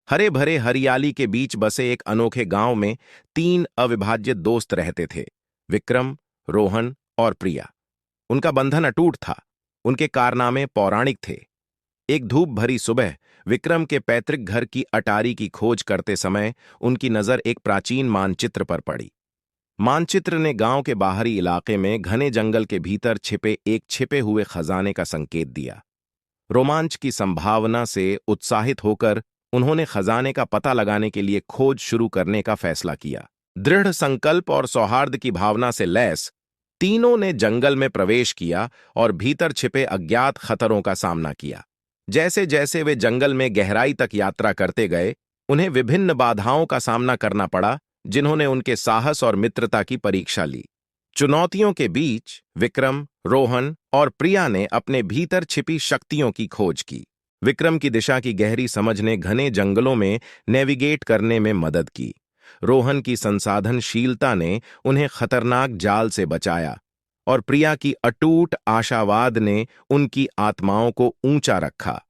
हरे भरे हरियाली के बीच बसे एक अनोखे गांव में तीन अविभाज्य दोस्त रहते थे। विक्रम, रोहन और प्रिया। उनका बंधन अटूट था। उनके कारनामे पौराणिक थे। एक धूप भरी सुबह विक्रम के पैतृक घर की अटारी की खोज करते समय उनकी नजर एक प्राचीन मानचित्र पर पड़ी। मानचित्र ने गांव के बाहरी इलाके में घने जंगल के भीतर छिपे एक छिपे हुए खजाने का संकेत दिया। रोमांच की संभावना से उत्साहित होकर उन्होंने खजाने का पता लगाने के लिए खोज शुरू करने का फैसला किया। दृढ़ संकल्प और सौहार्द की भावना से लैस तीनों ने जंगल में प्रवेश किया और भीतर छिपे अज्ञात खतरों का सामना किया। जैसे जैसे वे जंगल में गहराई तक यात्रा करते गए, उन्हें विभिन्न बाधाओं का सामना करना पड़ा, जिन्होंने उनके साहस और मित्रता की परीक्षा ली। चुनौतियों के बीच विक्रम, रोहन और प्रिया ने अपने भीतर छिपी शक्तियों की खोज की। विक्रम की दिशा की गहरी समझ ने घने जंगलों में नेविगेट करने में मदद की। रोहन की संसाधनशीलता ने उन्हें खतरनाक जाल से बचाया और प्रिया की अटूट आशावाद ने उनकी आत्माओं को ऊंचा रखा।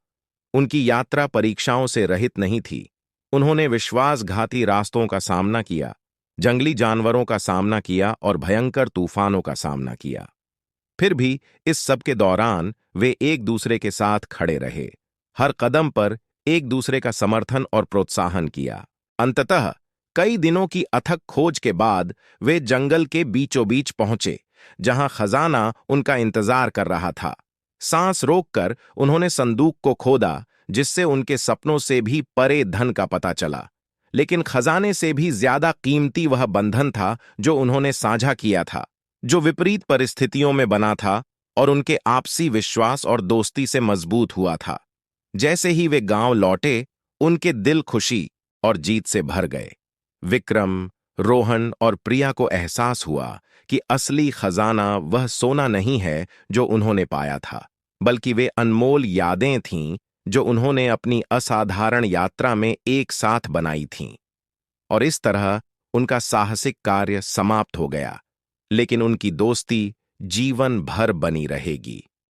उनकी यात्रा परीक्षाओं से रहित नहीं थी। उन्होंने विश्वासघाती रास्तों का सामना किया, जंगली जानवरों का सामना किया और भयंकर तूफानों का सामना किया। फिर भी इस सब के दौरान वे एक दूसरे के साथ खड़े रहे। हर कदम पर एक दूसरे का समर्थन और प्रोत्साहन किया। अंततः कई दिनों की अथक खोज के बाद वे जंगल के बीचों बीच पहुंचे, जहां खजाना उनका इंतजार कर रहा था। सांस रोककर उन्होंने संदूक को खोदा, जिससे उनके सपनों से भी परे धन का पता चला। लेकिन खजाने से भी ज्यादा कीमती वह बंधन था जो उन्होंने साझा किया था, जो विपरीत परिस्थितियों में बना था और उनके आपसी विश्वास और दोस्ती से मजबूत हुआ था। जैसे ही वे गांव लौटे, उनके दिल खुशी और जीत से भर गए। विक्रम, रोहन और प्रिया को एहसास हुआ कि असली खजाना वह सोना नहीं है जो उन्होंने पाया था, बल्कि वे अनमोल यादें थीं जो उन्होंने अपनी असाधारण यात्रा में एक साथ बनाई थीं। और इस तरह उनका साहसिक कार्य समाप्त हो गया, लेकिन उनकी दोस्ती जीवन भर बनी रहेगी।